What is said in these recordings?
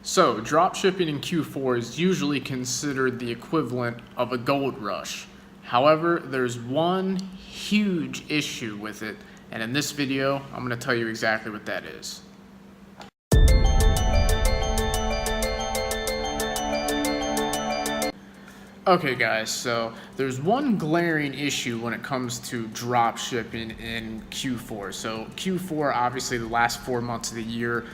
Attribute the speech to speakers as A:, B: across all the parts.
A: So, dropshipping in Q4 is usually considered the equivalent of a gold rush. However, there's one huge issue with it, and in this video, I'm going to tell you exactly what that is. Okay guys, so there's one glaring issue when it comes to drop shipping in Q4. So Q4, obviously the last 4 months of the year,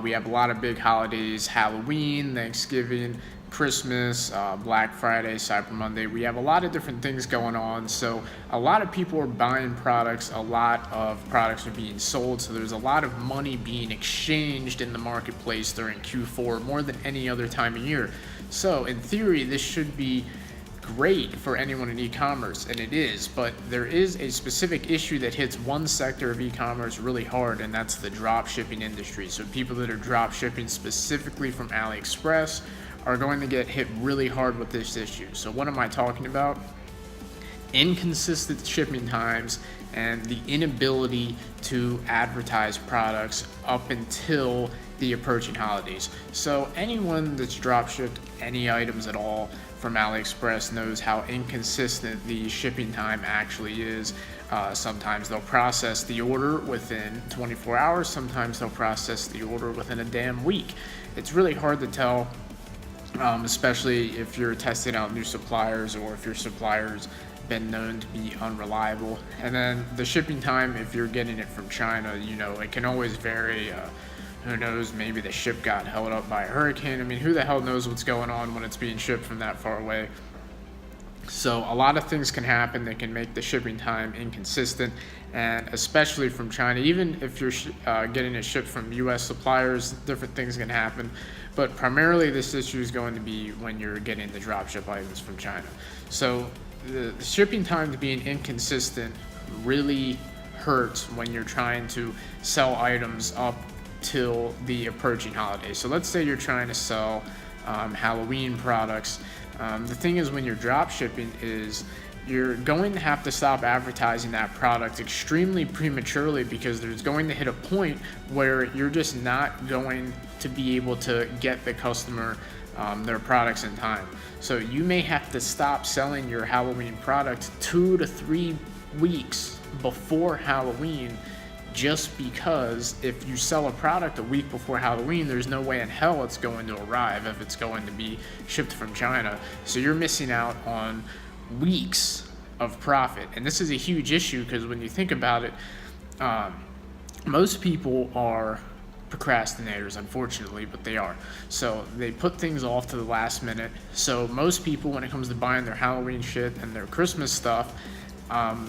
A: we have a lot of big holidays: Halloween, Thanksgiving, Christmas, Black Friday, Cyber Monday. We have a lot of different things going on. So a lot of people are buying products, a lot of products are being sold. So there's a lot of money being exchanged in the marketplace during Q4 more than any other time of year. So in theory, this should be great for anyone in e-commerce, and it is, but there is a specific issue that hits one sector of e-commerce really hard, and that's the drop shipping industry. So people that are drop shipping specifically from AliExpress are going to get hit really hard with this issue. So what am I talking about? Inconsistent shipping times and the inability to advertise products up until the approaching holidays. So anyone that's drop shipped any items at all from AliExpress knows how inconsistent the shipping time actually is. Sometimes they'll process the order within 24 hours, sometimes they'll process the order within a damn week. It's really hard to tell, especially if you're testing out new suppliers or if your supplier's been known to be unreliable. And then the shipping time, if you're getting it from China, it can always vary. Who knows, maybe the ship got held up by a hurricane. I mean, who the hell knows what's going on when it's being shipped from that far away? So a lot of things can happen that can make the shipping time inconsistent, and especially from China. Even if you're getting it shipped from US suppliers, different things can happen. But primarily this issue is going to be when you're getting the dropship items from China. So the shipping time being inconsistent really hurts when you're trying to sell items up till the approaching holiday. So let's say you're trying to sell Halloween products. The thing is, when you're drop shipping, is you're going to have to stop advertising that product extremely prematurely, because there's going to hit a point where you're just not going to be able to get the customer their products in time. So you may have to stop selling your Halloween product 2 to 3 weeks before Halloween, just because if you sell a product a week before Halloween, there's no way in hell it's going to arrive if it's going to be shipped from China. So you're missing out on weeks of profit. And this is a huge issue, because when you think about it, most people are procrastinators, unfortunately, but they are. So they put things off to the last minute. So most people, when it comes to buying their Halloween shit and their Christmas stuff,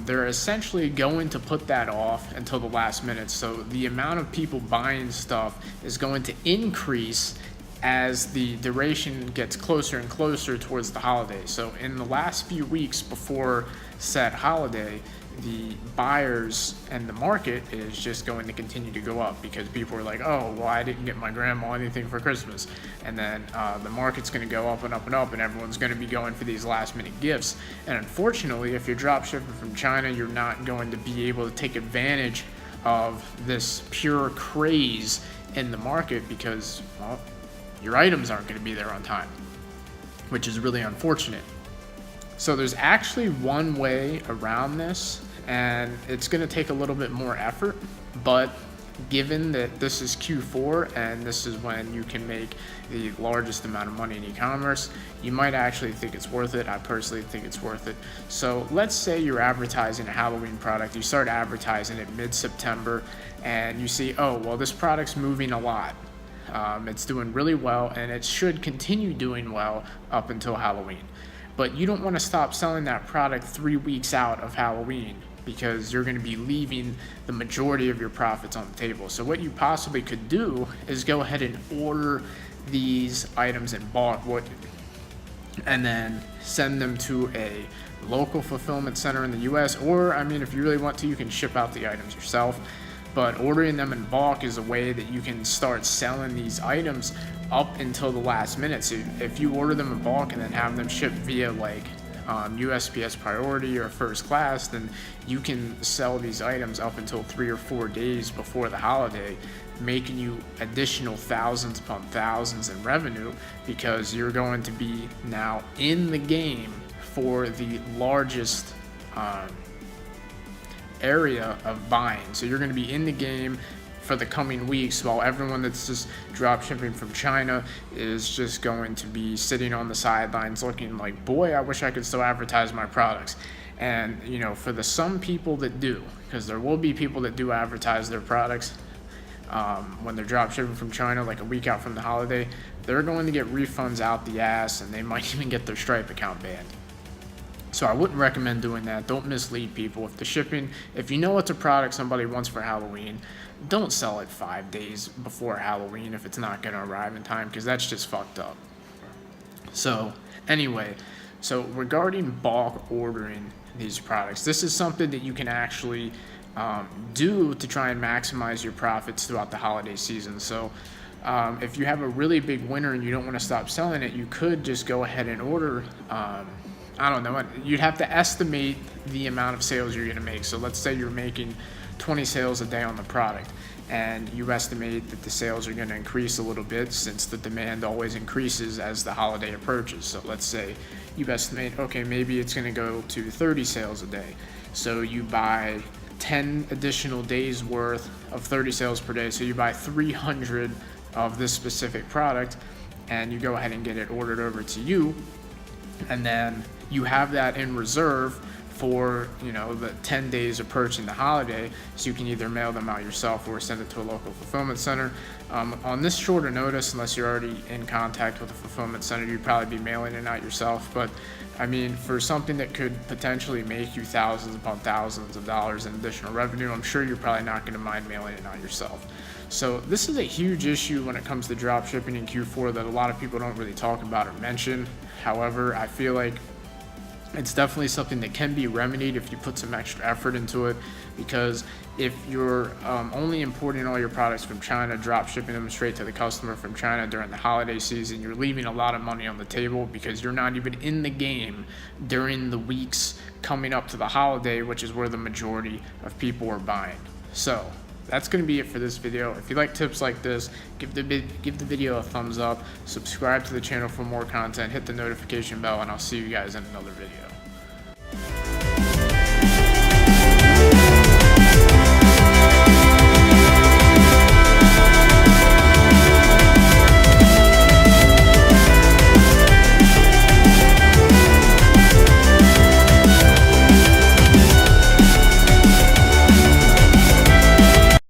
A: they're essentially going to put that off until the last minute. So the amount of people buying stuff is going to increase as the duration gets closer and closer towards the holiday. So in the last few weeks before said holiday, the buyers and the market is just going to continue to go up, because people are like, oh, well, I didn't get my grandma anything for Christmas. And then the market's going to go up and up and up, and everyone's going to be going for these last minute gifts. And unfortunately, if you're drop shipping from China, you're not going to be able to take advantage of this pure craze in the market, because, well, your items aren't going to be there on time, which is really unfortunate. So there's actually one way around this, and it's going to take a little bit more effort, but given that this is Q4 and this is when you can make the largest amount of money in e-commerce, you might actually think it's worth it. I personally think it's worth it. So let's say you're advertising a Halloween product. You start advertising it mid-September, and you see, oh, well, this product's moving a lot. It's doing really well, and it should continue doing well up until Halloween. But you don't want to stop selling that product 3 weeks out of Halloween, because you're going to be leaving the majority of your profits on the table. So what you possibly could do is go ahead and order these items in bulk, and then send them to a local fulfillment center in the US, or, I mean, if you really want to, you can ship out the items yourself. But ordering them in bulk is a way that you can start selling these items up until the last minute. So if you order them in bulk and then have them shipped via like USPS priority or first class, then you can sell these items up until 3 or 4 days before the holiday, making you additional thousands upon thousands in revenue, because you're going to be now in the game for the largest area of buying. So you're going to be in the game for the coming weeks, while everyone that's just drop shipping from China is just going to be sitting on the sidelines looking like, boy, I wish I could still advertise my products. And for the some people that do, because there will be people that do advertise their products when they're drop shipping from China, like a week out from the holiday, they're going to get refunds out the ass, and they might even get their Stripe account banned. So I wouldn't recommend doing that. Don't mislead people. If you know it's a product somebody wants for Halloween, don't sell it 5 days before Halloween if it's not going to arrive in time, because that's just fucked up. So anyway, regarding bulk ordering these products, this is something that you can actually do to try and maximize your profits throughout the holiday season. So if you have a really big winter and you don't want to stop selling it, you could just go ahead and order I don't know, you'd have to estimate the amount of sales you're going to make. So let's say you're making 20 sales a day on the product, and you estimate that the sales are going to increase a little bit, since the demand always increases as the holiday approaches. So let's say you estimate, okay, maybe it's going to go to 30 sales a day. So you buy 10 additional days worth of 30 sales per day. So you buy 300 of this specific product, and you go ahead and get it ordered over to you. And then you have that in reserve for the 10 days approaching the holiday, so you can either mail them out yourself or send it to a local fulfillment center. On this shorter notice, unless you're already in contact with a fulfillment center, you'd probably be mailing it out yourself. But I mean, for something that could potentially make you thousands upon thousands of dollars in additional revenue, I'm sure you're probably not going to mind mailing it out yourself. So this is a huge issue when it comes to drop shipping in Q4 that a lot of people don't really talk about or mention. However, I feel like it's definitely something that can be remedied if you put some extra effort into it, because if you're only importing all your products from China, drop shipping them straight to the customer from China during the holiday season, you're leaving a lot of money on the table, because you're not even in the game during the weeks coming up to the holiday, which is where the majority of people are buying. So that's going to be it for this video. If you like tips like this, give the video a thumbs up, subscribe to the channel for more content, hit the notification bell, and I'll see you guys in another video.